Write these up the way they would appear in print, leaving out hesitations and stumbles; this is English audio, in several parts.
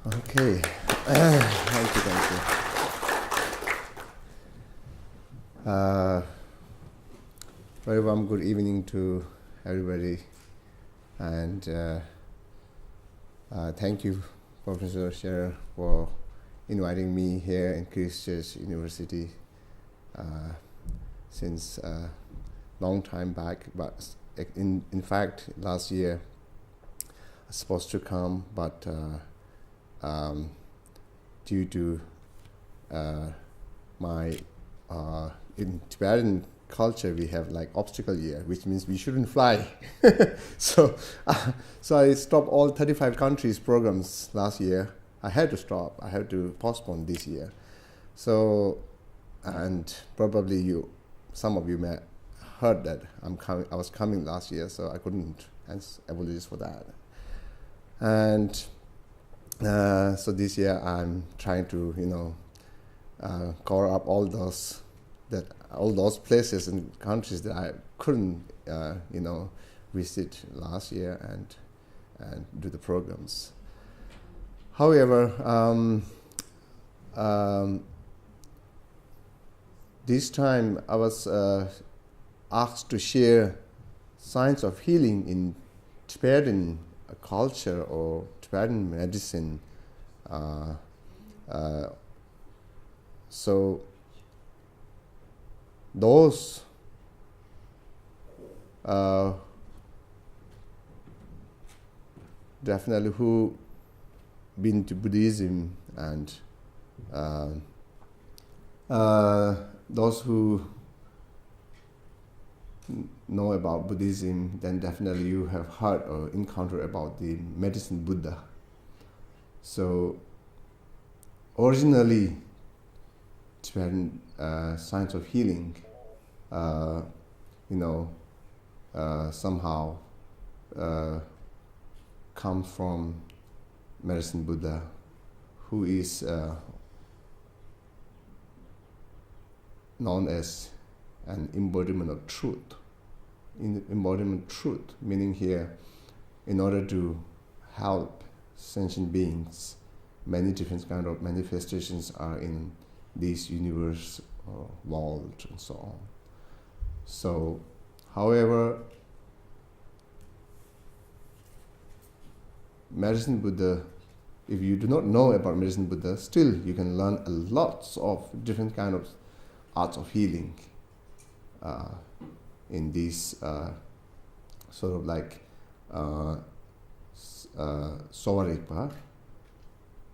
Okay. Thank you, thank you. Very warm good evening to everybody, and thank you, Professor Scherer, for inviting me here in Christchurch University since a long time back. But in fact, last year I was supposed to come, but due to my in Tibetan culture, we have like obstacle year, which means we shouldn't fly. so I stopped all 35 countries programs last year. I had to stop. I had to postpone this year. So, and probably some of you may heard that I was coming last year, so I couldn't. And apologies for that. And so this year I'm trying to cover up all those places and countries that I couldn't visit last year and do the programs. However, this time I was asked to share signs of healing in Tibetan culture or Tibetan medicine. So those definitely who been to Buddhism and those who know about Buddhism, then definitely you have heard or encountered about the medicine Buddha. So originally Tibetan science of healing somehow comes from medicine Buddha, who is known as an embodiment of truth. Embodiment truth, meaning here, in order to help sentient beings, many different kind of manifestations are in this universe or world and so on. So, however, medicine Buddha, if you do not know about medicine Buddha, still you can learn a lot of different kind of arts of healing in this sort of like Sowa Rigpa.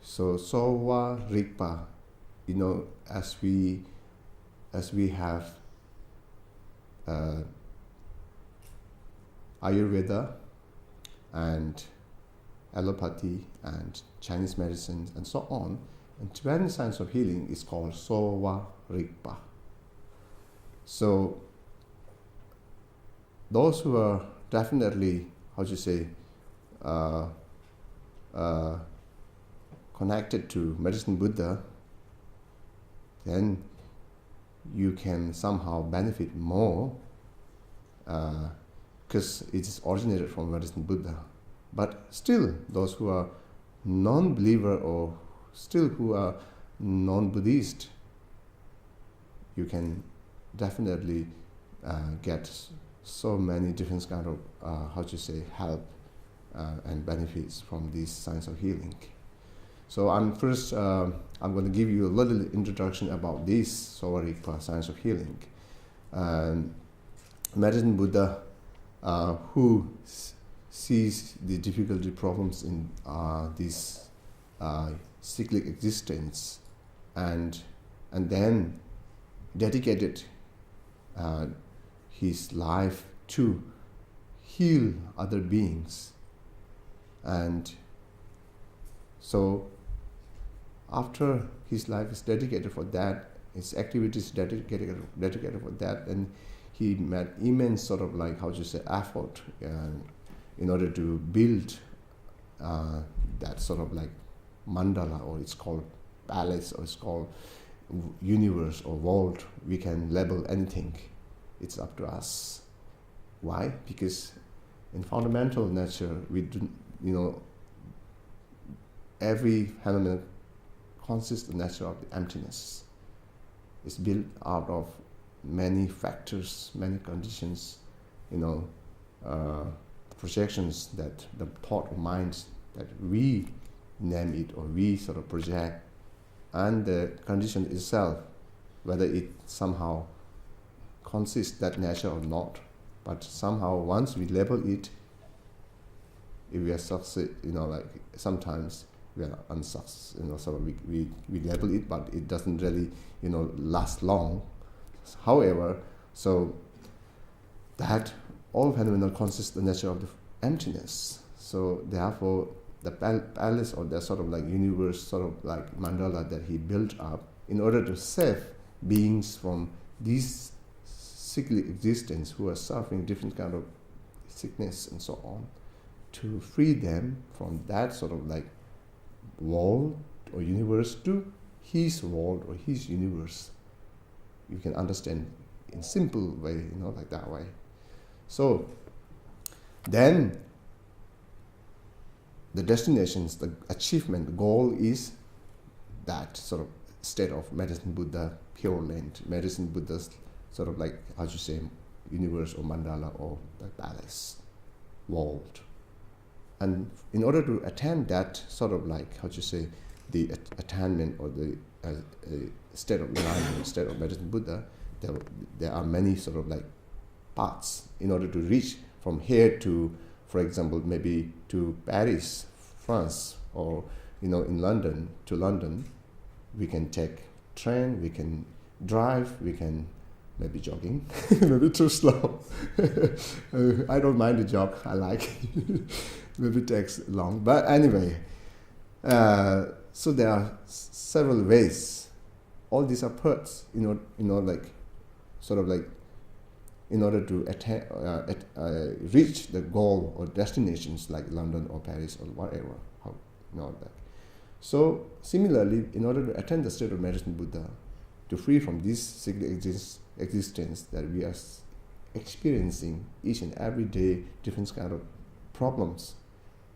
So Sowa Rigpa, as we have Ayurveda and allopathy and Chinese medicine and so on, and Tibetan science of healing is called Sowa Rigpa. So those who are definitely, connected to medicine Buddha, then you can somehow benefit more because it is originated from medicine Buddha. But still, those who are non-believer or still who are non-Buddhist, you can definitely get so many different kind of help and benefits from this science of healing. So I'm going to give you a little introduction about this Sowa Rigpa science of healing. Medicine Buddha, who sees the difficulty problems in this cyclic existence, and then dedicated his life to heal other beings. And so after his life is dedicated for that, his activities dedicated for that, and he made immense sort of like effort in order to build that sort of like mandala, or it's called palace, or it's called universe or world. We can label anything. It's up to us. Why? Because in fundamental nature, we do, every phenomenon consists of the nature of the emptiness. It's built out of many factors, many conditions, projections that the thought of minds that we name it or we sort of project, and the condition itself, whether it somehow consists that nature or not. But somehow once we label it, if we are succeed, sometimes we are unsuccessful, so we label it, but it doesn't really, last long. However, so that all phenomena consist of the nature of the emptiness. So therefore, the palace or the sort of like universe, sort of like mandala that he built up in order to save beings from these sickly existence who are suffering different kind of sickness and so on, to free them from that sort of like world or universe to his world or his universe. You can understand in simple way, like that way. So then the destinations, the achievement, the goal is that sort of state of medicine Buddha, pure land, medicine Buddha's sort of like, universe or mandala or the palace, world. And in order to attain that sort of like, the attainment or the state of enlightenment, state of medicine Buddha, there are many sort of like paths in order to reach from here to, for example, maybe to Paris, France, or in London, to London. We can take train, we can drive, we can maybe jogging, maybe too slow. I don't mind the jog, I like. Maybe it takes long, but anyway. So there are several ways. All these are parts, in order to attain, reach the goal or destinations like London or Paris or whatever. That. So similarly, in order to attain the state of medicine Buddha, to free from this sickly existence that we are experiencing each and every day, different kind of problems,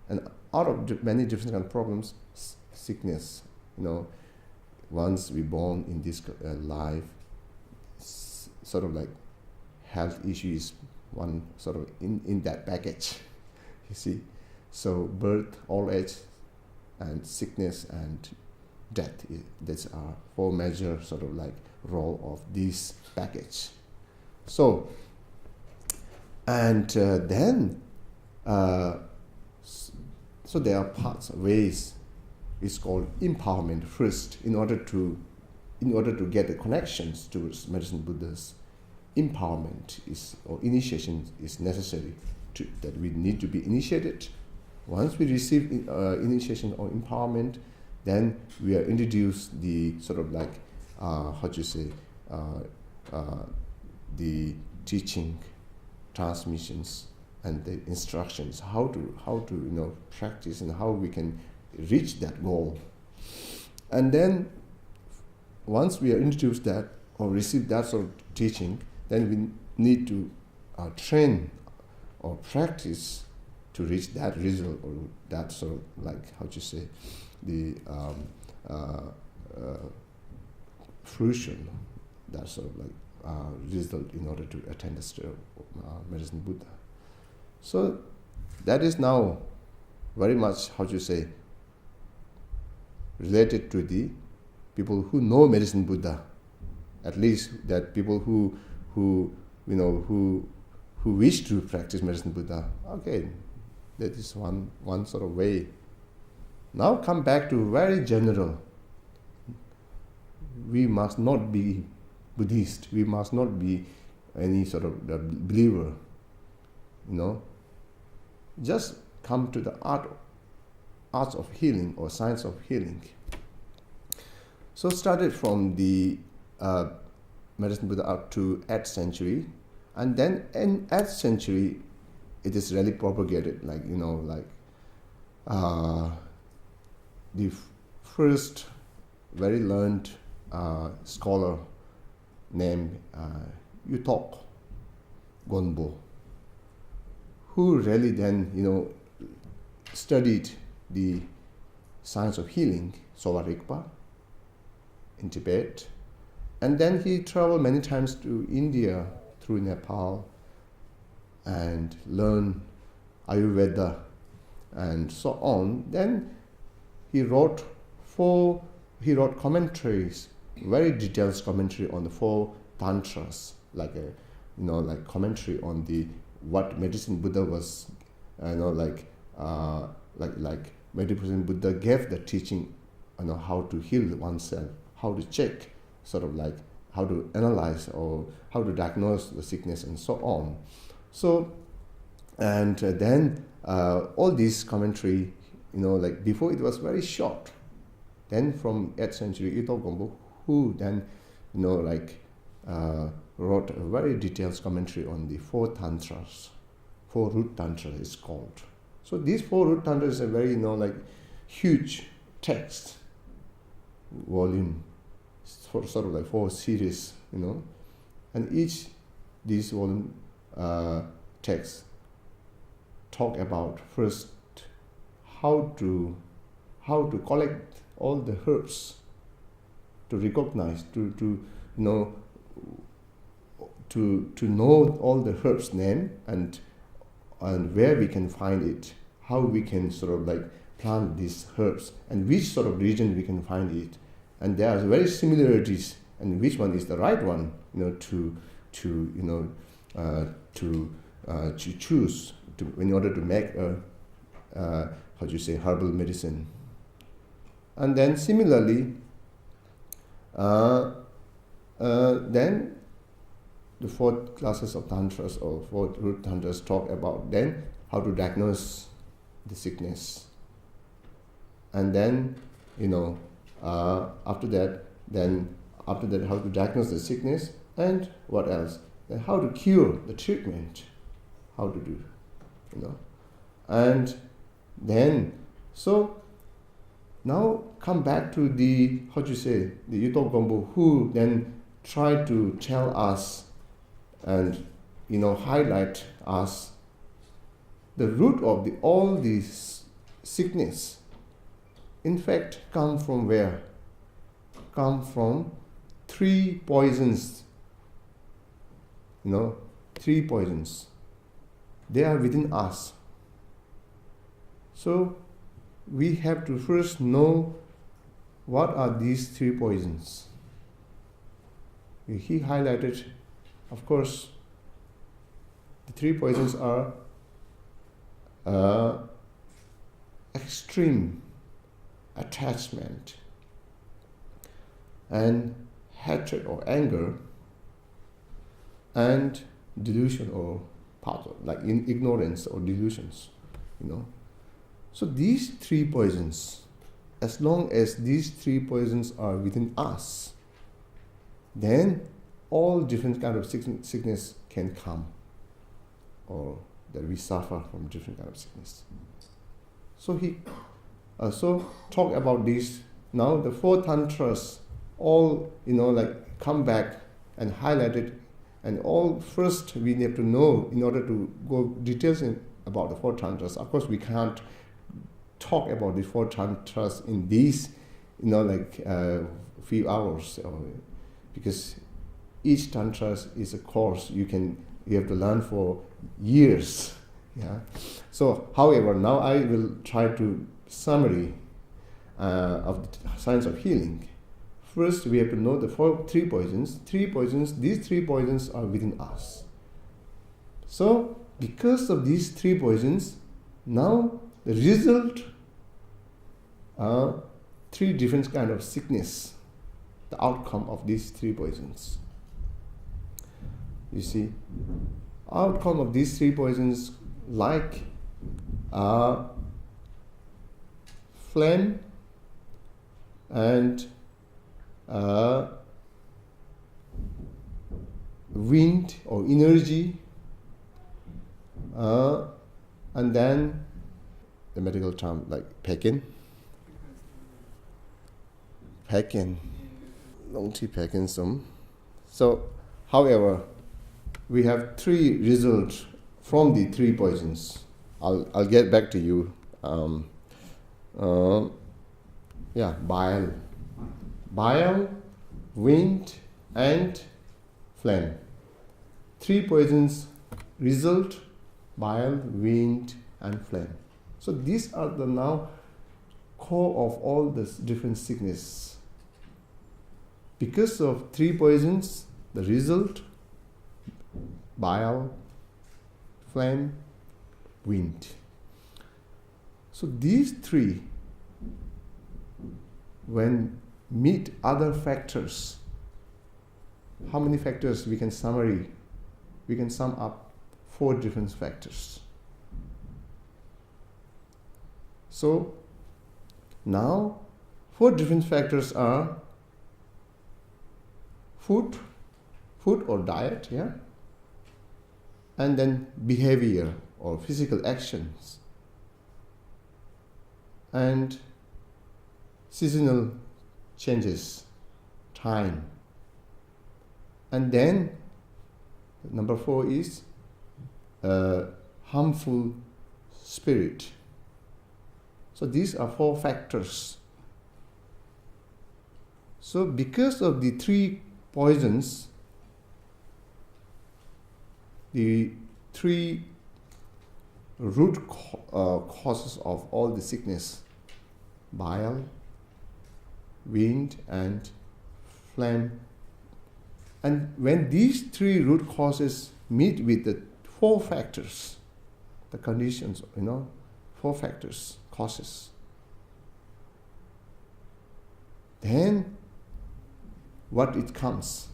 and out of many different kind of problems, sickness. Once we born in this life, sort of like health issue is one sort of in that package. You see, so birth, old age, and sickness and death. These are four major sort of like role of this package. So, and then, so there are parts, ways. It's called empowerment first. In order to get the connections towards medicine Buddha's, empowerment is or initiation is necessary. That we need to be initiated. Once we receive initiation or empowerment, then we are introduced the sort of like the teaching, transmissions, and the instructions how to practice and how we can reach that goal. And then once we are introduced that or receive that sort of teaching, then we need to train or practice to reach that result or that sort of like the fruition, that sort of like result in order to attain the state of medicine Buddha. So that is now very much related to the people who know medicine Buddha, at least that people who wish to practice medicine Buddha. Okay, that is one sort of way. Now come back to very general. We must not be Buddhist. We must not be any sort of believer. Just come to the arts of healing or science of healing. So started from the medicine Buddha up to 8th century, and then in 8th century it is really propagated, the first very learned scholar named Yutok Gonpo, who really then studied the Science of Healing, Sowa Rigpa, in Tibet. And then he traveled many times to India through Nepal and learned Ayurveda and so on. Then he wrote commentaries, very detailed commentary on the 4 tantras, like commentary on the what medicine Buddha was, like medicine Buddha gave the teaching, how to heal oneself, how to check, sort of like how to analyze or how to diagnose the sickness and so on. So, and then all this commentary, before it was very short. Then from 8th century, Ito Gombo, who then, wrote a very detailed commentary on the 4 tantras. 4 root tantras is called. So these 4 root tantras is a very, huge text, volume, sort of like 4 series, and each these volume texts talk about first how to collect all the herbs, to recognize, to know all the herbs' name and where we can find it, how we can sort of like plant these herbs, and which sort of region we can find it, and there are very similarities, and which one is the right one, to choose in order to make a herbal medicine. And then similarly, then the 4 classes of tantras or 4 root tantras talk about then how to diagnose the sickness. And then, after that, how to diagnose the sickness, and what else? Then how to cure, the treatment, how to do, And then, so now come back to the the Yuto Gombo, who then tried to tell us and highlight us the root of all these sickness. In fact, come from where? Come from 3 poisons. 3 poisons. They are within us. So we have to first know what are these 3 poisons. He highlighted, of course, the 3 poisons are extreme attachment and hatred or anger, and delusion or like ignorance or delusions, So these 3 poisons, as long as these 3 poisons are within us, then all different kind of sickness can come, or that we suffer from different kind of sickness. So he talk about these. Now the 4 tantras all come back and highlight it, and all first we need to know in order to go details about the 4 tantras. Of course, we can't talk about the 4 tantras in these few hours, because each tantra is a course you have to learn for years. Yeah. So, however, now I will try to summary of the science of healing. First, we have to know the 3 poisons. 3 poisons. These 3 poisons are within us. So, because of these 3 poisons, now the result are 3 different kind of sickness. The outcome of these 3 poisons. You see, outcome of these 3 poisons like flame and wind or energy, and then the medical term like Pekin, Long-T Parkinson. So, however, we have 3 results from the 3 poisons. I'll get back to you. bile. Bile, wind, and flame. 3 poisons result: bile, wind, and flame. So these are the now core of all the different sickness. Because of 3 poisons, the result: bile, flame, wind. So these 3, when meet other factors, how many factors we can sum up 4 different factors. So now 4 different factors are food or diet, and then behavior or physical actions, and seasonal changes, time, and then number 4 is harmful spirit. So these are 4 factors. So because of the 3 poisons, the 3 root causes of all the sickness: bile, wind, and flame. And when these 3 root causes meet with the 4 factors, the conditions, 4 factors, causes, then what it comes?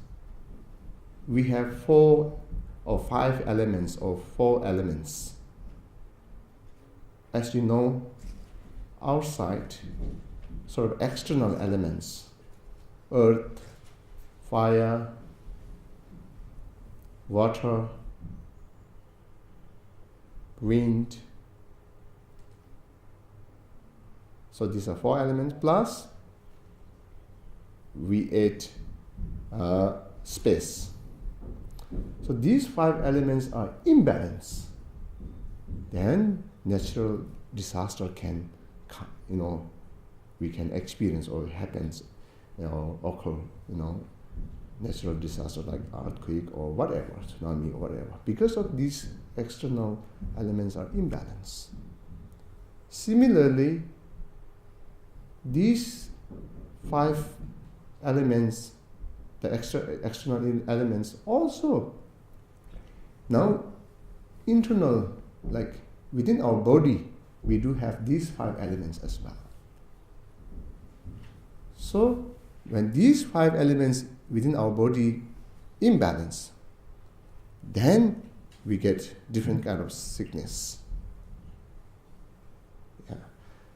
We have 4 or 5 elements or 4 elements. As you know, outside, sort of external elements: earth, fire, water, wind. So these are 4 elements, plus we add space. So these 5 elements are imbalanced. Then natural disaster can, we can experience or happens, occur, natural disaster like earthquake or whatever, tsunami or whatever, because of these external elements are imbalanced. Similarly, these 5 elements, the external elements, also now internal, like within our body, we do have these 5 elements as well. So when these 5 elements within our body imbalance, then we get different kind of sickness.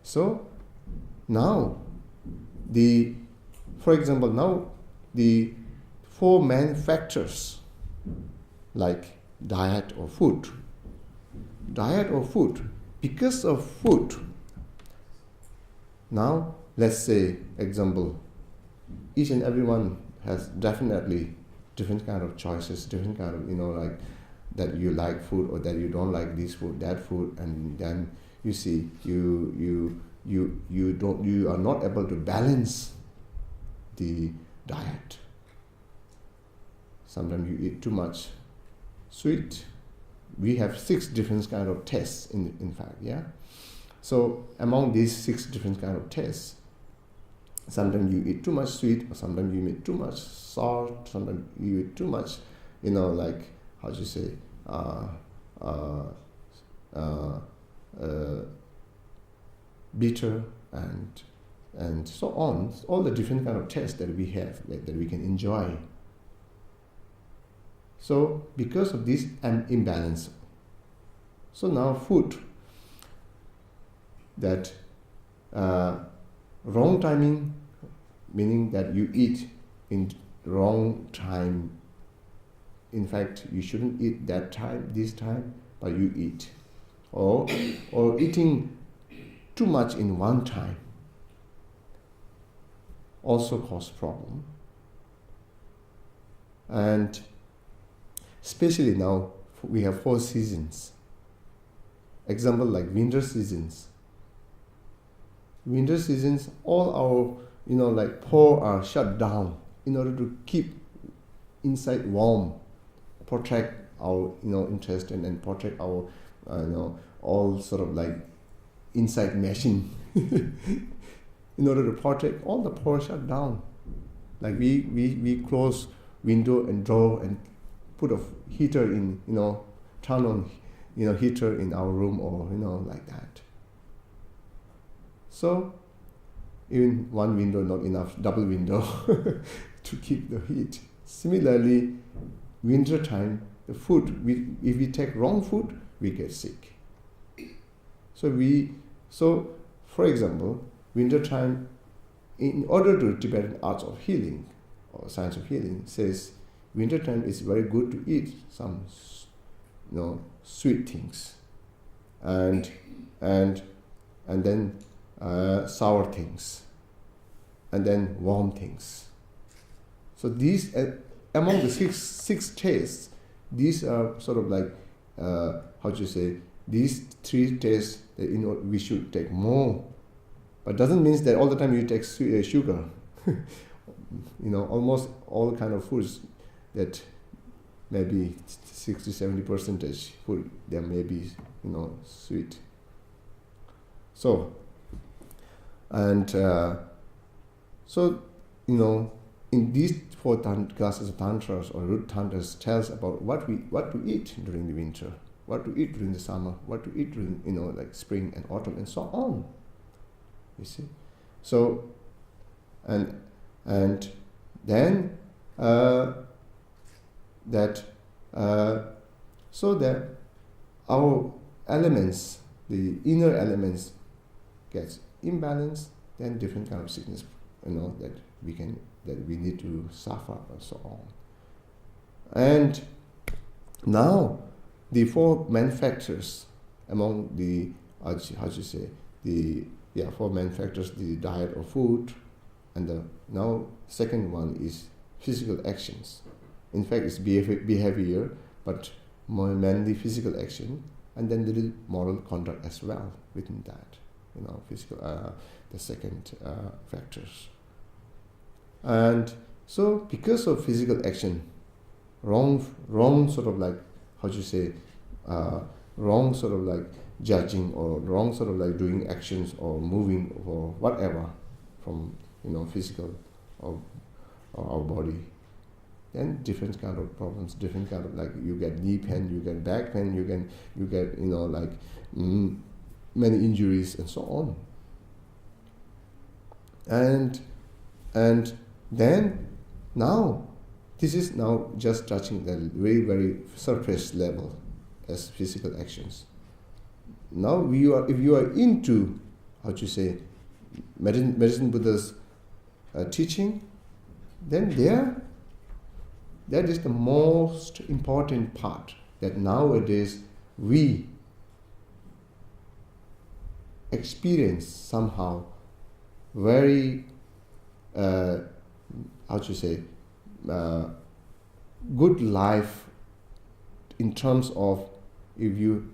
So now for example, now the 4 main factors, like diet or food, because of food, now let's say, example, each and everyone has definitely different kind of choices, different kind of, like that you like food or that you don't like this food, that food, and then you see you are not able to balance the diet. Sometimes you eat too much sweet. We have 6 different kind of tests in fact, So among these 6 different kind of tests, sometimes you eat too much sweet, or sometimes you eat too much salt, sometimes you eat too much, like, how do you say, bitter, and so on. All the different kind of tests that we have, that we can enjoy. So because of this imbalance, so now food, that wrong timing, meaning that you eat in wrong time. In fact, you shouldn't eat that time, this time, but you eat. Or eating too much in one time also cause problem. And especially now, we have 4 seasons. Example like winter seasons. winter seasons, all our like pores are shut down in order to keep inside warm, protect our interest and protect our all sort of like inside machine. In order to protect, all the pores shut down. Like we close window and door and put a heater in, turn on heater in our room, or like that. So even one window not enough, double window to keep the heat. Similarly, winter time, the food, if we take wrong food, we get sick. So for example, winter time, in order to Tibetan arts of healing or science of healing says winter time is very good to eat some sweet things and then sour things and then warm things. So these among the six tastes, these are sort of like these three tastes that we should take more. But doesn't mean that all the time you take sugar. Almost all kind of foods that maybe 60-70% food, there may be sweet. So in these four classes of tantras or root tantras tells about what to eat during the winter, what to eat during the summer, what to eat during like spring and autumn and so on. You see, so and then so that our elements, the inner elements, gets imbalanced, then different kind of sickness, that we need to suffer and so on. And now the four main factors among the four main factors, the diet or food, and now second one is physical actions. In fact, it's behavior, but more mainly physical action, and then little moral conduct as well within that. Physical, the second factors. And so, because of physical action, wrong sort of like wrong sort of like judging, or wrong sort of like doing actions or moving or whatever from physical or our body, then different kind of problems, different kind of like you get knee pain, you get back pain, you get many injuries and so on. And then now this is now just touching the very, very surface level as physical actions. Now if you are into medicine Buddha's teaching, then that is the most important part, that nowadays we experience somehow very good life in terms of if you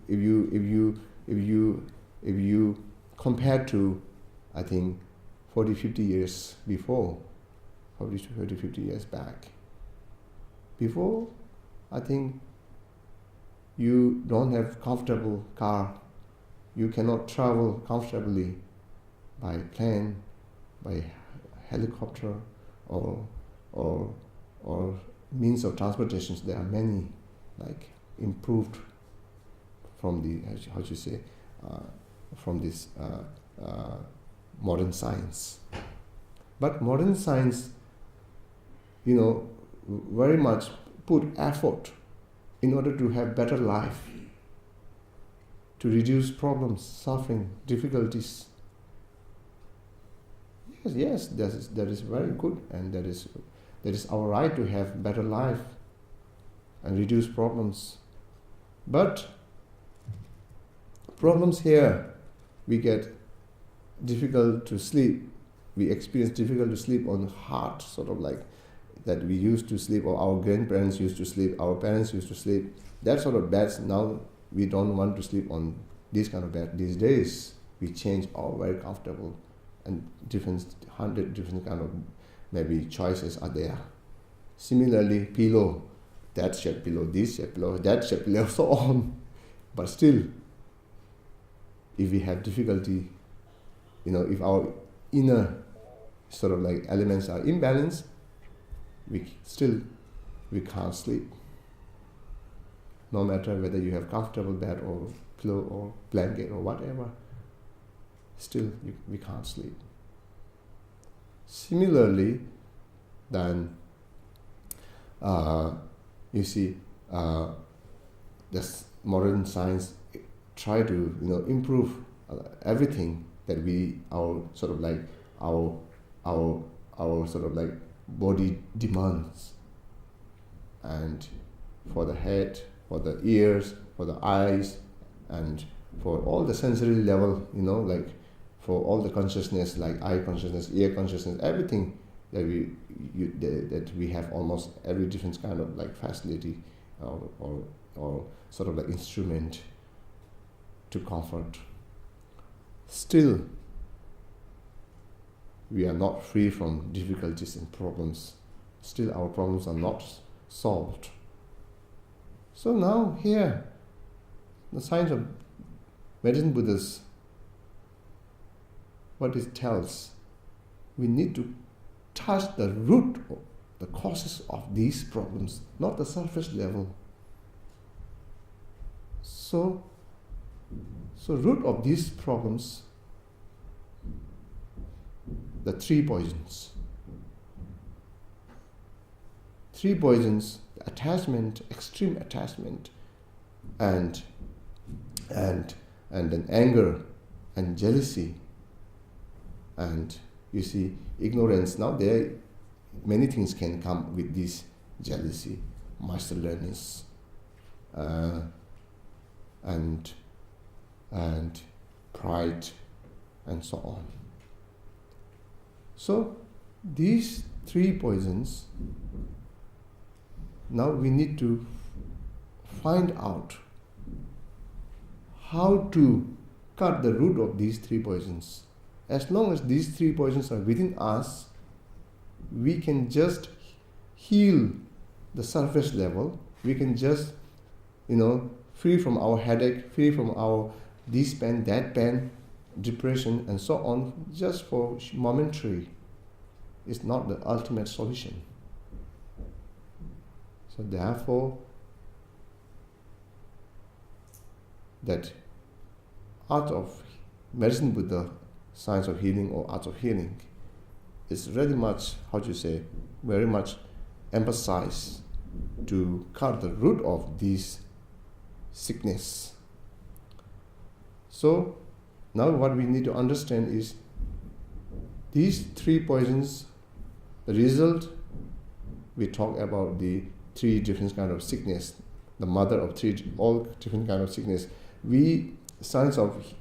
compare to, I think, 40-50 years before, 40-50 years back. Before, I think you don't have comfortable car, you cannot travel comfortably by plane, by helicopter, or means of transportations. There are many, like improved from the from this modern science. But modern science, very much put effort in order to have better life, to reduce problems, suffering, difficulties. Yes, that is very good, and that is our right to have better life and reduce problems. But problems here, we get difficult to sleep. We experience difficult to sleep on hard, sort of like that we used to sleep, or our grandparents used to sleep, our parents used to sleep. That sort of beds, now we don't want to sleep on this kind of bed these days. We change our very comfortable and different 100 different kind of maybe choices are there. Similarly, pillow, that shape pillow, this shape pillow, that shape pillow, so on. But still, if we have difficulty, if our inner sort of like elements are imbalanced, we can't sleep. No matter whether you have comfortable bed or pillow or blanket or whatever, still we can't sleep. Similarly, then you see, this modern science try to improve everything that our sort of like body demands, and for the head, for the ears, for the eyes, and for all the sensory level, like for all the consciousness, like eye consciousness, ear consciousness, everything that we have almost every different kind of like facility or sort of like instrument to comfort. Still, we are not free from difficulties and problems. Still, our problems are not solved. So now here, the science of medicine Buddhists, what it tells, we need to touch the root of the causes of these problems, not the surface level. So root of these problems, the three poisons. Three poisons: attachment, extreme attachment, and then anger and jealousy, and you see ignorance. Now there many things can come with this jealousy, masterlessness, and pride, and so on. So these three poisons, now we need to find out how to cut the root of these three poisons. As long as these three poisons are within us, we can just heal the surface level. We can just, free from our headache, free from our this pain, that pain, depression, and so on, just for momentary. It's not the ultimate solution. So therefore, that art of medicine Buddha, science of healing or art of healing, is very much, very much emphasized to cut the root of this sickness. So now what we need to understand is these three poisons, the result, we talk about the three different kind of sickness, the mother of all different kind of sickness. Science of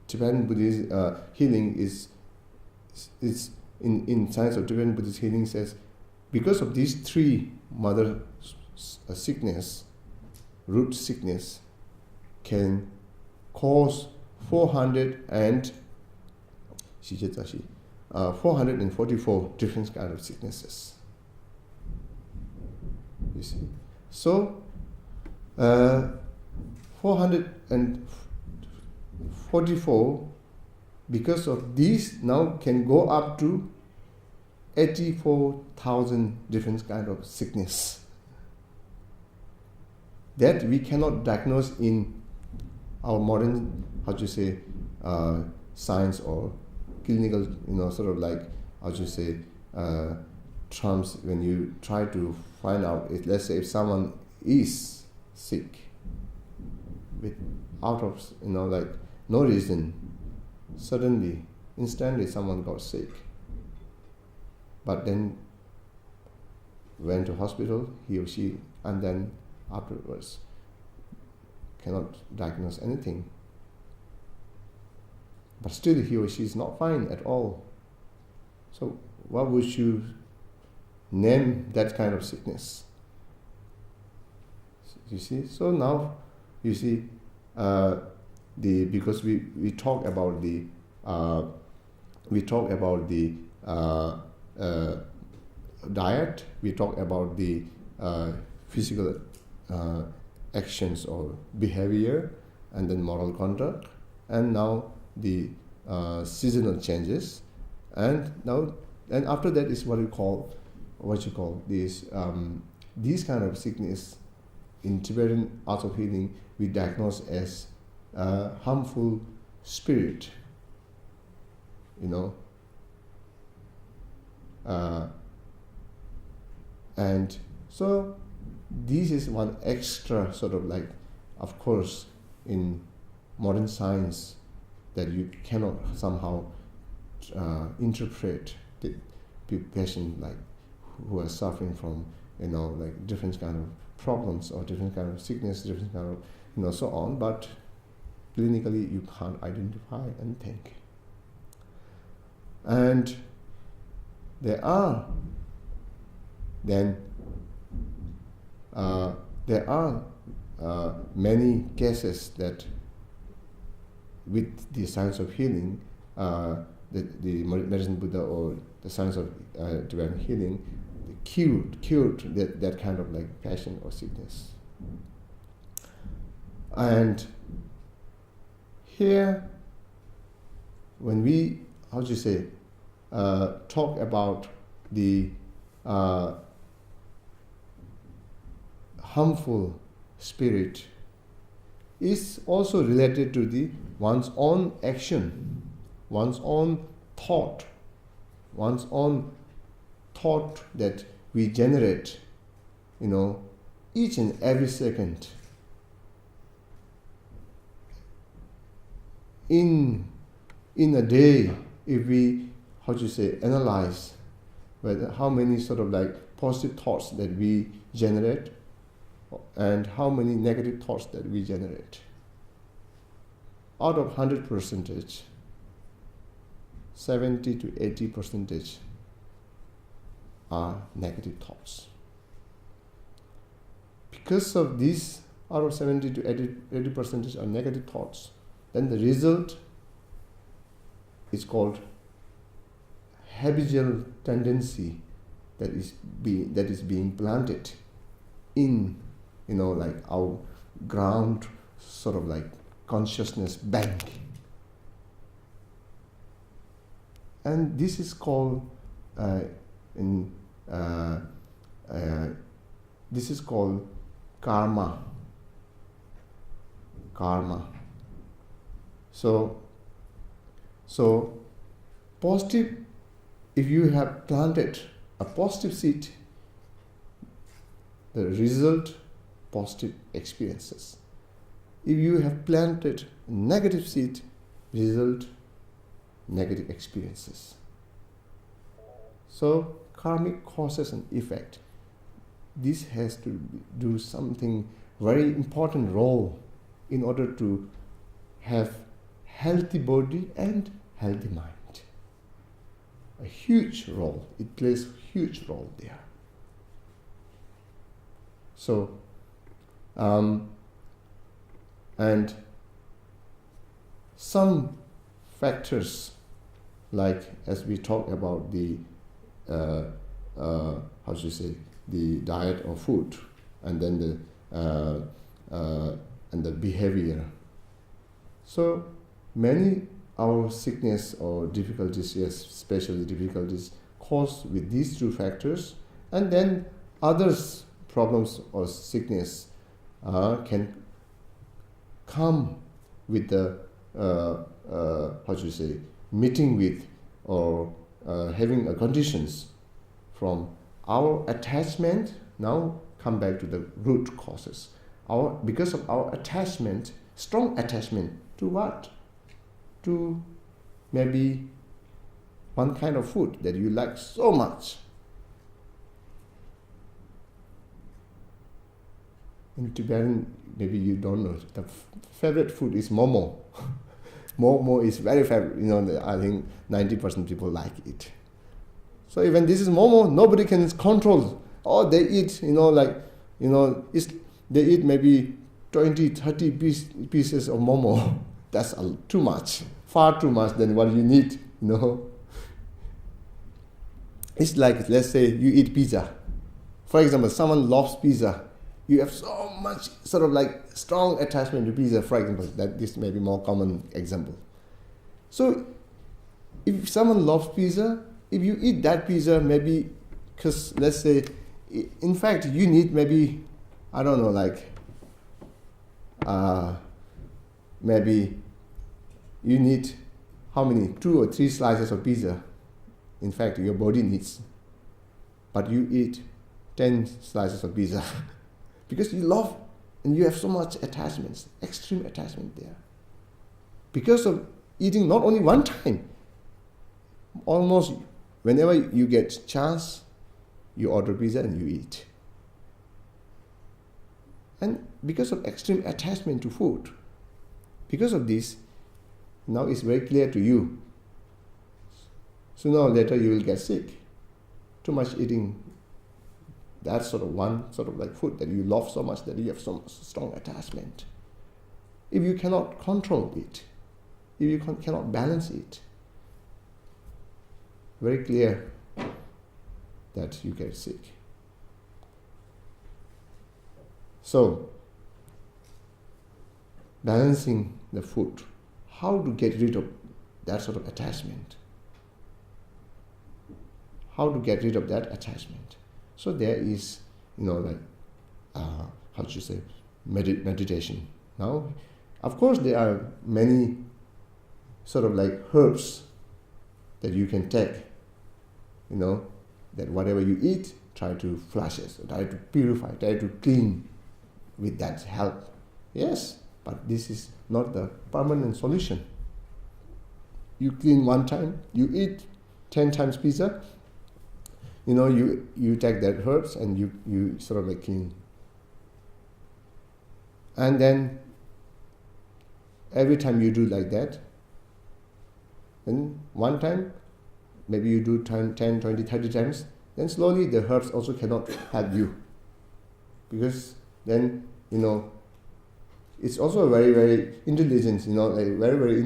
Tibetan Buddhist healing is in science of Tibetan Buddhist healing says, because of these three mother sickness, root sickness, can cause 444 different kind of sicknesses. You see, so 444, because of these, now can go up to 84,000 different kind of sickness that we cannot diagnose in our modern, science or clinical, terms. When you try to find out, let's say if someone is sick, out of no reason, suddenly, instantly someone got sick, but then went to hospital, he or she, and then afterwards cannot diagnose anything. But still he or she is not fine at all. So what would you name that kind of sickness? You see? So now, you see, because we talk about the we talk about the diet, we talk about the physical actions or behavior, and then moral conduct, and now the seasonal changes, and after that is what you call these kind of sickness in Tibetan art of healing we diagnose as harmful spirit, and so this is one extra sort of like, of course, in modern science that you cannot somehow interpret the patient like who are suffering from like different kind of problems or different kind of sickness, different kind of so on, but clinically you can't identify anything. And there are many cases that with the science of healing, the medicine Buddha or the science of Tibetan healing cured that kind of like passion or sickness. And here, when we, talk about the harmful spirit, is also related to the one's own action, one's own thought that we generate, each and every second. In a day, if we, analyze whether how many sort of like positive thoughts that we generate and how many negative thoughts that we generate. Out of 100%, 70 to 80% are negative thoughts. Because of this, out of 70 to 80% are negative thoughts, then the result is called habitual tendency that is being planted in like our ground sort of like consciousness bank, and this is called karma. So positive, if you have planted a positive seed, the result, positive experiences. If you have planted a negative seed, result, negative experiences. So karmic causes and effect. This has to do something very important role in order to have healthy body and healthy mind. A huge role. It plays a huge role there. So, and some factors, like as we talk about the the diet or food, and then the behavior. So many our sickness or difficulties, yes, especially difficulties caused with these two factors, and then others problems or sickness can come with the meeting with or having a conditions from our attachment. Now come back to the root causes. Because of our attachment, strong attachment to what? To maybe one kind of food that you like so much. In Tibetan, maybe you don't know, the favorite food is momo. Momo is very favorite. I think 90% people like it. So even this is momo, nobody can control. Or they eat, they eat maybe 20, 30 pieces of momo. That's too much, far too much than what you need, It's like, let's say you eat pizza. For example, someone loves pizza. You have so much sort of like strong attachment to pizza, for example. That this may be more common example. So if someone loves pizza, if you eat that pizza, maybe, because let's say, in fact, you need maybe, I don't know, like, maybe you need how many, 2 or 3 slices of pizza. In fact, your body needs. But you eat 10 slices of pizza because you love and you have so much attachments, extreme attachment there. Because of eating not only one time, almost whenever you get chance, you order pizza and you eat. And because of extreme attachment to food, because of this, now it's very clear to you. Sooner or later you will get sick. Too much eating that sort of one sort of like food that you love so much that you have so much strong attachment. If you cannot control it, if you cannot balance it, very clear that you get sick. So, balancing the food, how to get rid of that sort of attachment. How to get rid of that attachment. So there is, like, how should you say, meditation. Now, of course, there are many sort of like herbs that you can take, that whatever you eat, try to flush it, try to purify, try to clean with that help. Yes, but this is not the permanent solution. You clean one time, you eat 10 times pizza, you take that herbs and you sort of like clean. And then every time you do like that, then one time, maybe you do 10, 20, 30 times, then slowly the herbs also cannot help you. Because then, it's also very, very intelligent, like very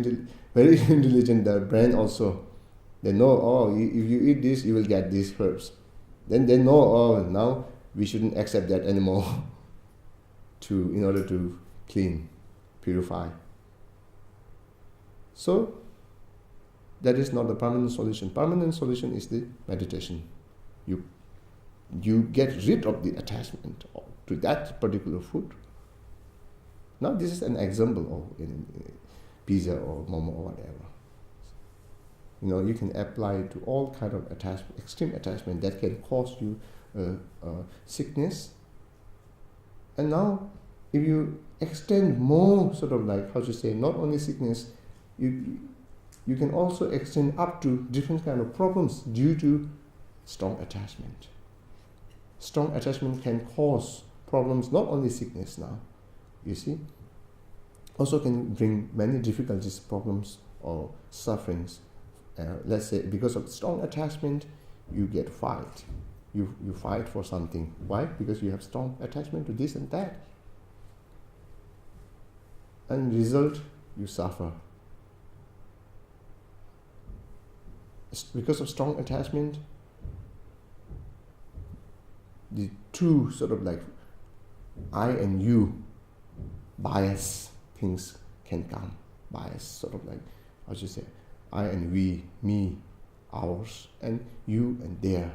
intelligent, the brain also. They know, if you eat this, you will get these herbs. Then they know, now we shouldn't accept that anymore in order to clean, purify. So, that is not the permanent solution. Permanent solution is the meditation. You get rid of the attachment to that particular food. Now, this is an example of pizza or momo or whatever. You can apply it to all kind of attachment, extreme attachment that can cause you sickness. And now, if you extend more sort of like, not only sickness, you can also extend up to different kind of problems due to strong attachment. Strong attachment can cause problems, not only sickness now, you see, also can bring many difficulties, problems, or sufferings. Let's say because of strong attachment, you get fight. You fight for something. Why? Because you have strong attachment to this and that. And result, you suffer. Because of strong attachment, the two sort of like I and you bias things can come. Bias, sort of like, I and we, me, ours, and you and their.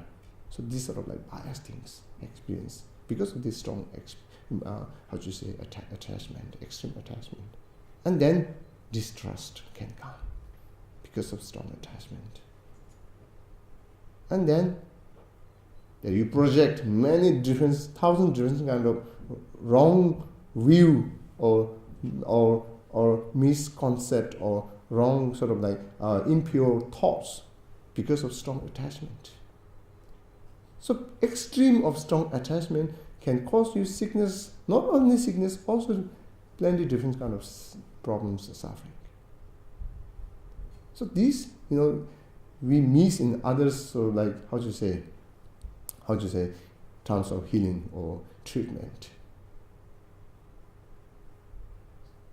So these sort of like bias things experience because of this strong, attachment, extreme attachment. And then distrust can come because of strong attachment. And then you project many different, thousand different kind of wrong view or misconcept or wrong sort of like impure thoughts because of strong attachment. So extreme of strong attachment can cause you sickness, not only sickness, also plenty different kind of problems and suffering. So these, we miss in others, so like, terms of healing or treatment.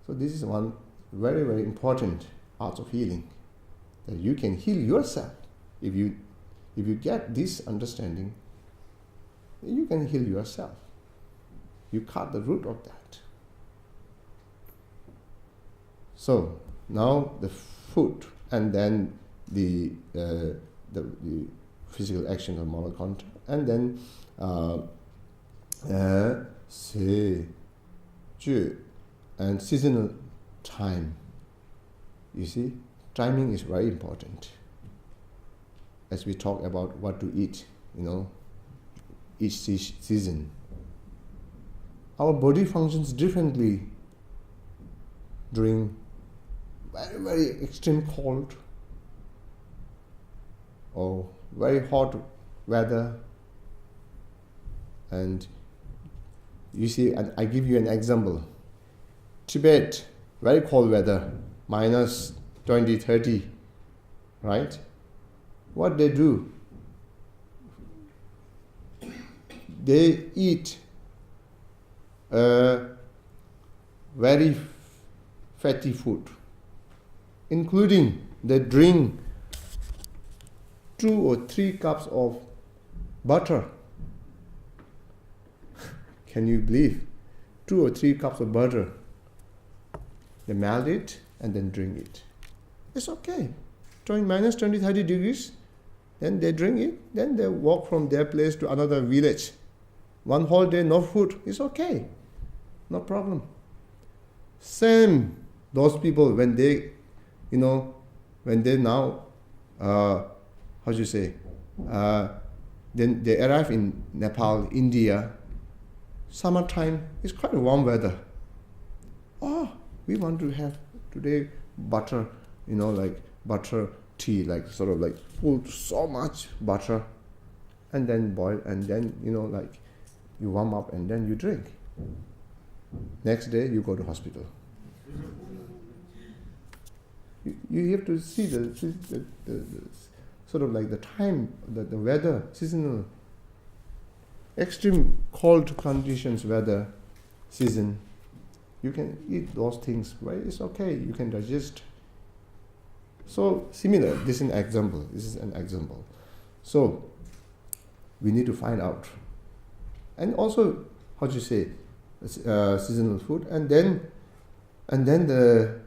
So this is one very, very important part of healing, that you can heal yourself if you If you get this understanding, you can heal yourself. You cut the root of that. So now the food, and then the physical action of moral contact, and then and seasonal time. You see, timing is very important. As we talk about what to eat, each season. Our body functions differently during very, very extreme cold or very hot weather. And you see, and I give you an example. Tibet, very cold weather, minus 20, 30, right? What they do? They eat very fatty food, including they drink 2 or 3 cups of butter. Can you believe? 2 or 3 cups of butter. They melt it and then drink it. It's okay. During minus 20, 30 degrees, then they drink it, then they walk from their place to another village. One whole day, no food, it's okay. No problem. Same, those people, when they, when they now, then they arrive in Nepal, India, summertime, it's quite warm weather. Oh, we want to have today butter, like butter tea, like sort of like put so much butter and then boil, and then, like you warm up and then you drink. Next day you go to hospital. You have to see the sort of like the time, the weather, seasonal, extreme cold conditions, weather, season. You can eat those things, right? It's okay. You can digest. So similar. This is an example. So we need to find out, and also seasonal food, and then the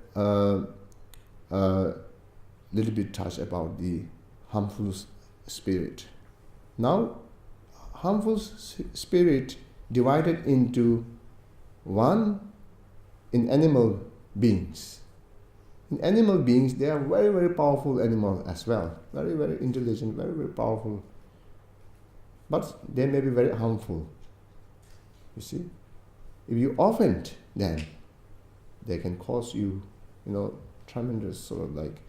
little bit touch about the harmful spirit. Now, harmful spirit divided into one in animal beings. In animal beings, they are very, very powerful animals as well. Very, very intelligent, very, very powerful. But they may be very harmful. You see? If you offend them, they can cause you, tremendous sort of like,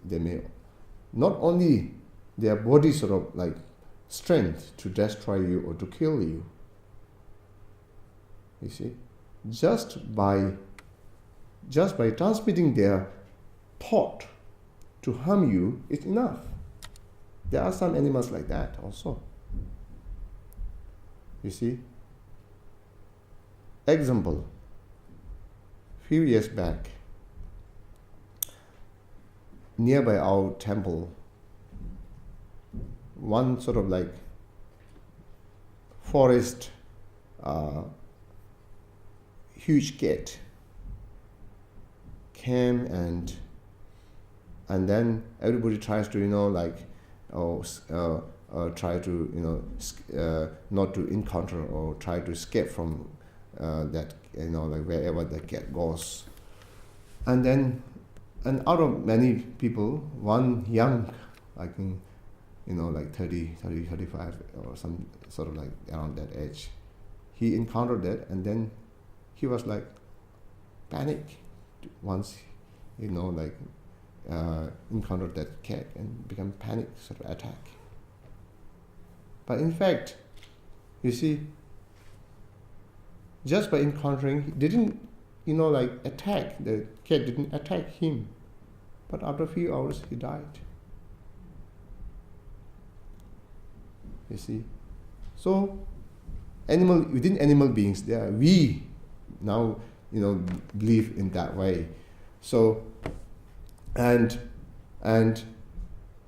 they may, not only their body sort of like strength to destroy you or to kill you. You see? Just by transmitting their thought to harm you is enough. There are some animals like that also. You see? Example. Few years back, nearby our temple, one sort of like forest, huge gate came, and then everybody tries to try to not to encounter or try to escape from that, like wherever the gate goes. And out of many people, one young, I think, like 30, 35 or some sort of like around that age, he encountered that, and then he was like panic once, encountered that cat and become panic sort of attack. But in fact, you see, just by encountering, he didn't, attack, the cat didn't attack him. But after a few hours, he died. You see? So, within animal beings, we now, believe in that way. So, and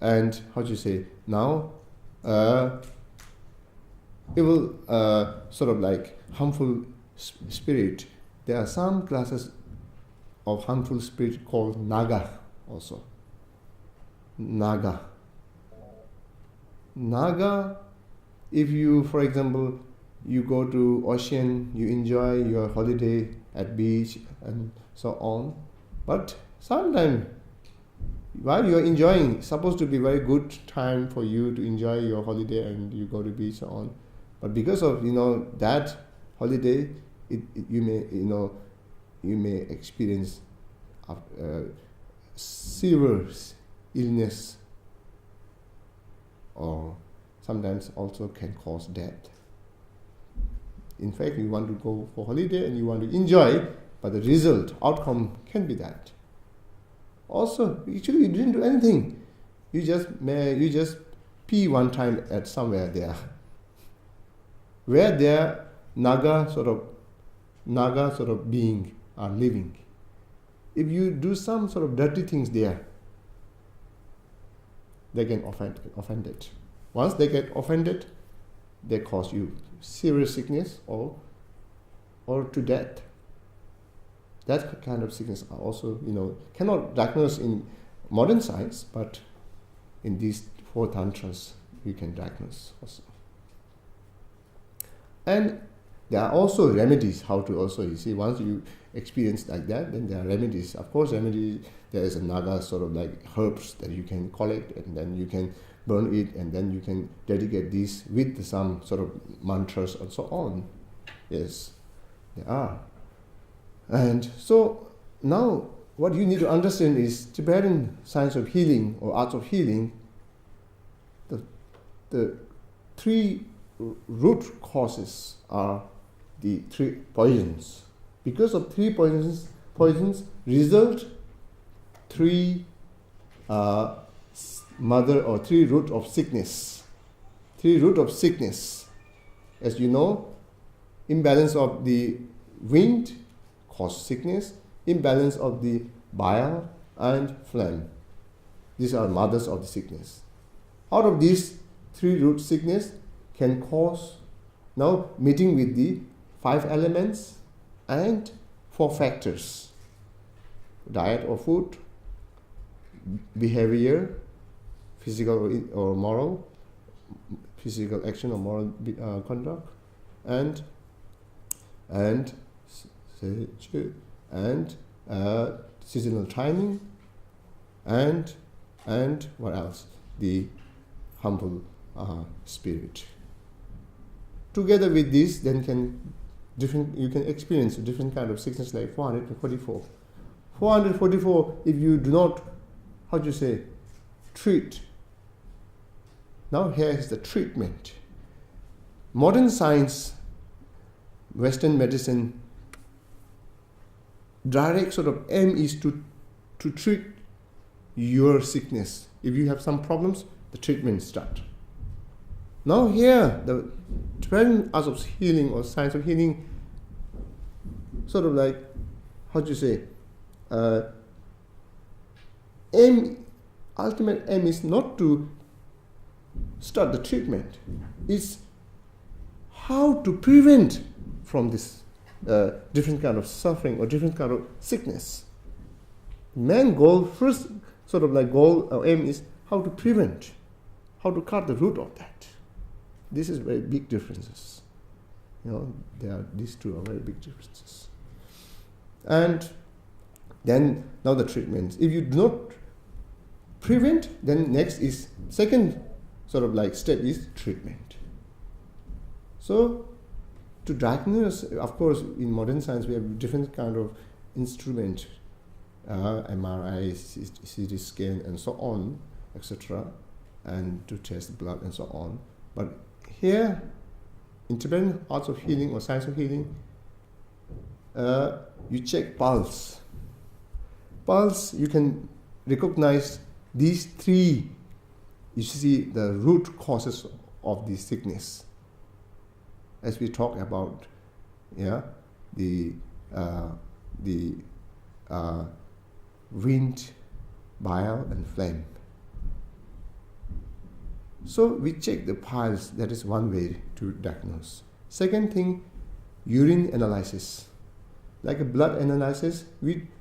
and how do you say, now it will sort of like harmful spirit. There are some classes of harmful spirit called naga also. Naga, if you, for example, you go to ocean, you enjoy your holiday at beach and so on, but sometimes while you are enjoying, supposed to be very good time for you to enjoy your holiday and you go to beach and so on, but because of that holiday, you may experience severe illness, or sometimes also can cause death. In fact, you want to go for holiday and you want to enjoy, but the outcome can be that. Also, actually, you didn't do anything. You just pee one time at somewhere there, where their naga sort of being are living. If you do some sort of dirty things there, they get offended. Once they get offended, they cause you serious sickness or to death. That kind of sickness are also, cannot diagnose in modern science, but in these 4 tantras you can diagnose also. And there are also remedies how to also, once you experience like that, then there are remedies. Of course, there is a naga sort of like herbs that you can collect, and then you can burn it, and then you can dedicate these with some sort of mantras and so on. Yes, there are. And so now what you need to understand is Tibetan science of healing or arts of healing, the 3 root causes are the 3 poisons. Because of 3 poisons result 3 mother or 3 root of sickness. 3 root of sickness. As you know, imbalance of the wind cause sickness, imbalance of the bile and phlegm. These are mothers of the sickness. Out of these 3 root sickness can cause, now meeting with the 5 elements and 4 factors: diet or food, behavior, physical or moral, physical action or moral conduct, and seasonal timing, and what else? The humble spirit. Together with this, then you can experience a different kind of sickness like 444. 444, if you do not, treat. Now here is the treatment. Modern science, Western medicine, direct sort of aim is to treat your sickness. If you have some problems, the treatment start. Now here, the Tibetan arts of healing or science of healing, sort of like, ultimate aim is not to start the treatment. It's how to prevent from this different kind of suffering or different kind of sickness. Main goal, first sort of like goal or aim is how to prevent, how to cut the root of that. This is very big differences. These 2 are very big differences. And then now the treatments. If you do not prevent, then next is second sort of like step is treatment. So to diagnose, of course, in modern science we have different kind of instrument, MRI, CT scan, and so on, etc., and to test blood and so on. But here, in Tibetan arts of healing or science of healing, you check pulse. Pulse, you can recognize these 3, you see the root causes of the sickness. As we talk about, the wind, bile, and phlegm. So we check the piles. That is one way to diagnose. Second thing, urine analysis. Like a blood analysis,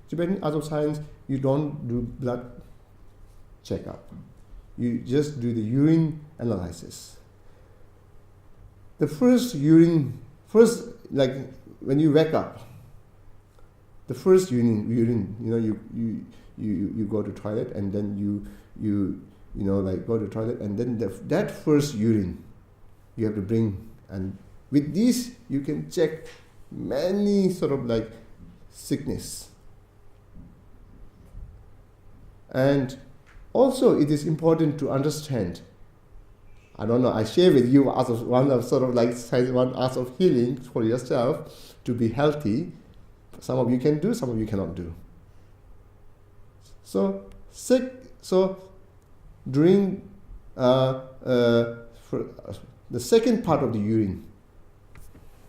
Tibetan art of science, you don't do blood checkup. You just do the urine analysis. The first, like when you wake up, the first urine, you go to toilet, and then you go to toilet, and then that first urine you have to bring, and with this you can check many sort of like sickness. And also it is important to understand, I don't know, I share with you as one art of healing for yourself to be healthy. Some of you can do, some of you cannot do. So during for the second part of the urine,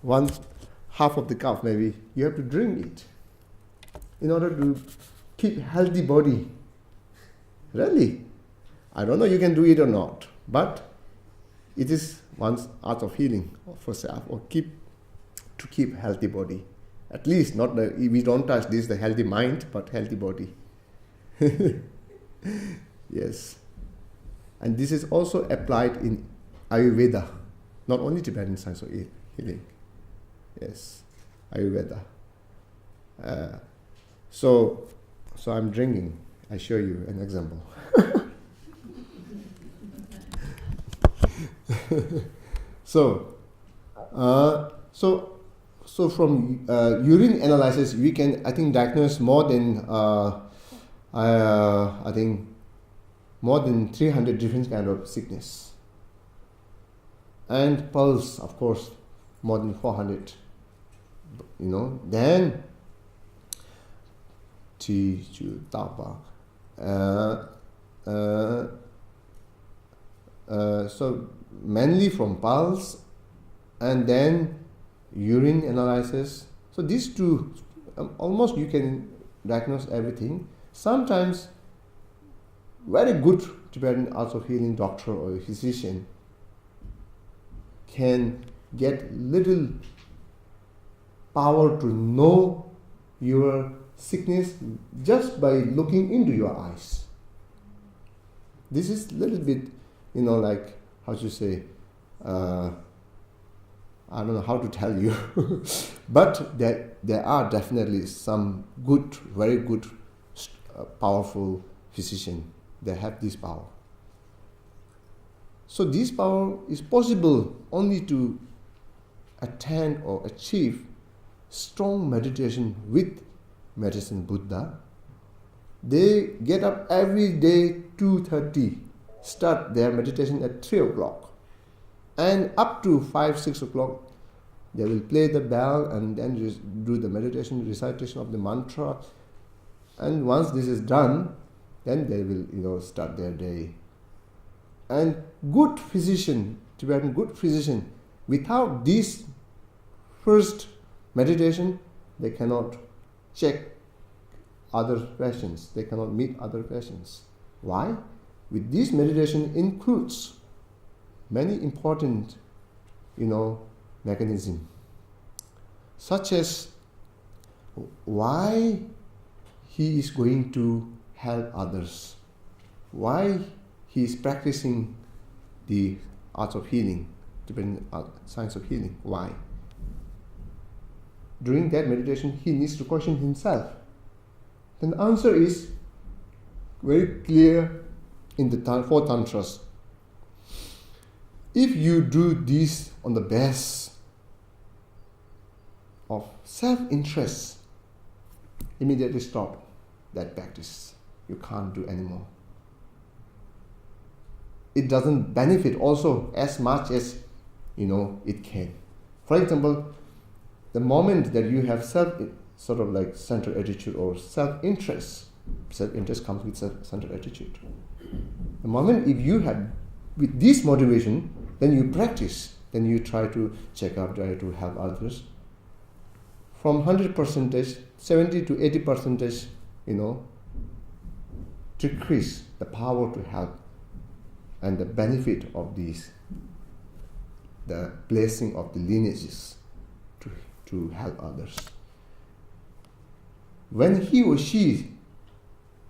one half of the cup maybe, you have to drink it in order to keep healthy body. Really, I don't know you can do it or not, but it is one's art of healing for self, or to keep healthy body. At least not we don't touch this, the healthy mind, but healthy body. Yes. And this is also applied in Ayurveda, not only Tibetan science of healing. Yes, Ayurveda. So I'm drinking. I show you an example. So from urine analysis, we can, I think, diagnose more than more than 300 different kind of sickness. And pulse, of course, more than 400. Then so mainly from pulse, and then urine analysis. So these two, almost you can diagnose everything. Sometimes very good Tibetan art of healing doctor or physician can get little power to know your sickness just by looking into your eyes. This is a little bit, like, how to say, I don't know how to tell you, but there are definitely some good, very good, powerful physicians that have this power. So this power is possible only to attain or achieve strong meditation with medicine Buddha. They get up every day 2:30, start their meditation at 3 o'clock, and up to 5-6 o'clock they will play the bell and then do the meditation, recitation of the mantra, and once this is done, then they will start their day. And good physician, Tibetan good physician, without this first meditation, they cannot check other patients, they cannot meet other patients. Why? With this meditation includes many important, mechanism, such as why he is going to help others, why he is practicing the art of healing, Tibetan science of healing. Why? During that meditation, he needs to question himself. Then the answer is very clear in the four tantras. If you do this on the basis of self-interest, immediately stop that practice. You can't do anymore. It doesn't benefit also as much as it can. For example, the moment that you have centered attitude or self-interest comes with self-centered attitude. The moment if you have with this motivation, then you practice, then you try to check up, try to help others. From 100%, 70 to 80%, decrease the power to help. and the benefit of these, the blessing of the lineages to help others. When he or she,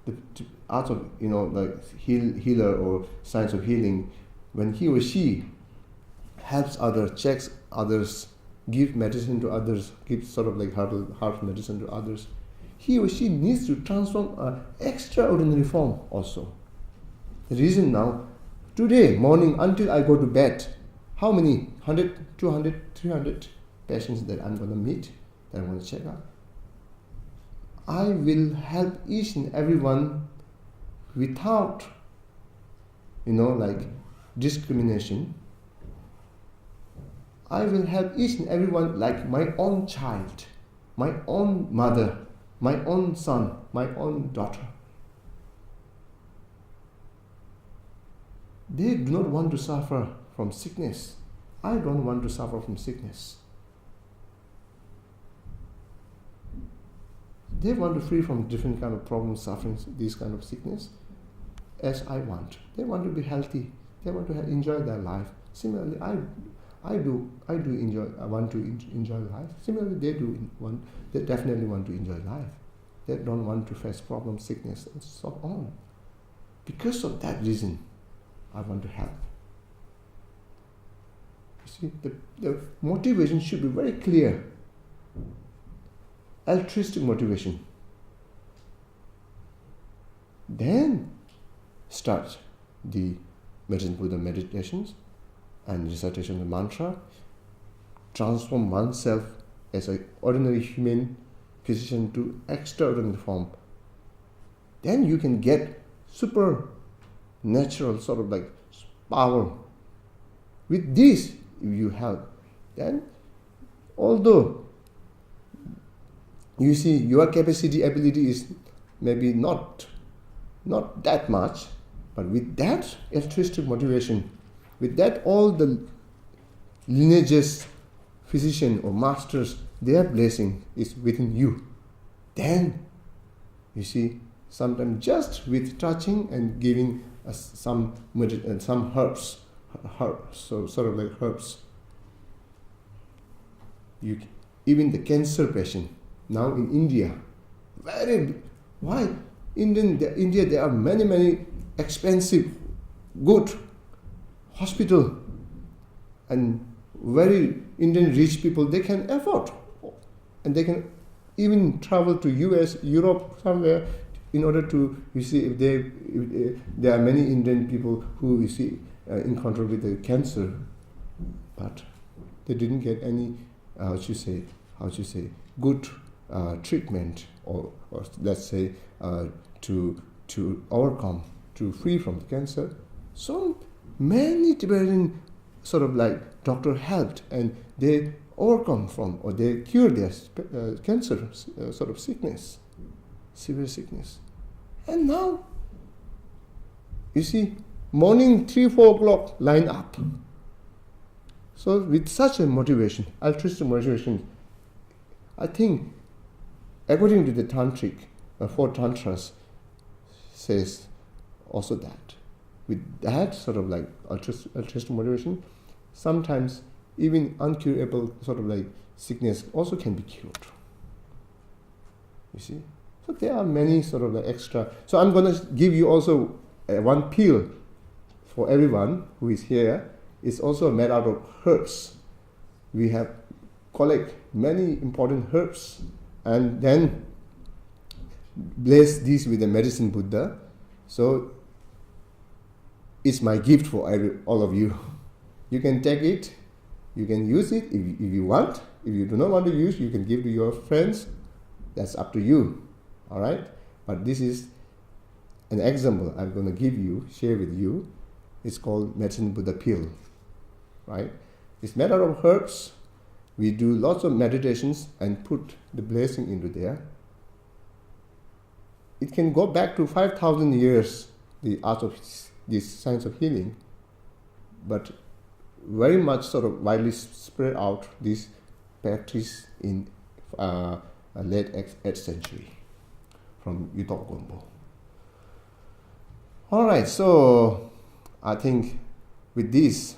the art of, like healer or science of healing, when he or she helps others, checks others, give medicine to others, gives sort of like heart medicine to others, he or she needs to transform an extraordinary form also. The reason now, today morning until I go to bed, how many 100, 200, 300 patients that I'm going to meet, that I'm going to check out? I will help each and every one without, like discrimination. I will help each and every one like my own child, my own mother, my own son, my own daughter. They do not want to suffer from sickness. I don't want to suffer from sickness. They want to free from different kind of problems, suffering, this kind of sickness, as I want. They want to be healthy. They want to enjoy their life. Similarly, I want to enjoy life. Similarly, they definitely want to enjoy life. They don't want to face problems, sickness, and so on. Because of that reason, I want to help. You see, the motivation should be very clear. Altruistic motivation. Then start the Medicine Buddha meditations and recitation of the mantra. Transform oneself as an ordinary human physician to extraordinary form. Then you can get supernatural sort of like power. With this, if you help, then although you see your capacity, ability is maybe not that much, but with that altruistic motivation, with that all the lineages, physician or masters, their blessing is within you. Then, you see, sometimes just with touching and giving some herbs, so sort of like herbs. Even the cancer patient, now in India, India there are many expensive, good hospital, and very Indian rich people, they can afford, and they can even travel to US, Europe, somewhere, in order to, you see, if there are many Indian people who, you see, in control with the cancer, but they didn't get any, good treatment, or let's say to overcome, to free from the cancer. So many Tibetan sort of like doctor helped, and they overcome from, or they cure their cancer sort of sickness, severe sickness. And now, you see, morning 3-4 o'clock line up. So with such a motivation, altruistic motivation, I think, according to the tantric, 4 tantras says also that. With that sort of like altruistic motivation, sometimes even incurable sort of like sickness also can be cured. You see? So there are many sort of like extra. So I'm going to give you also one pill for everyone who is here. It's also made out of herbs. We have collect many important herbs and then bless these with the medicine Buddha. So it's my gift for all of you. You can take it, you can use it if you want. If you do not want to use, you can give to your friends. That's up to you. All right? But this is an example I'm going to give you, share with you. It's called Medicine Buddha pill. Right? It's made out of herbs. We do lots of meditations and put the blessing into there. It can go back to 5,000 years, the art of this science of healing, but very much sort of widely spread out this practice in late 8th century from Yutok Gompo. All right, so I think with this,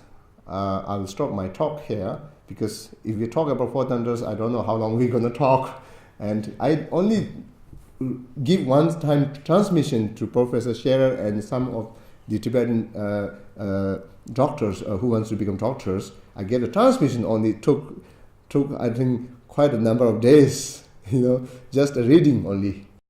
I will stop my talk here, because if we talk about four thunders, I don't know how long we're going to talk. And I only give one time transmission to Professor Scherer and some of the Tibetan doctors who wants to become doctors. I gave a transmission only took I think quite a number of days, just a reading only.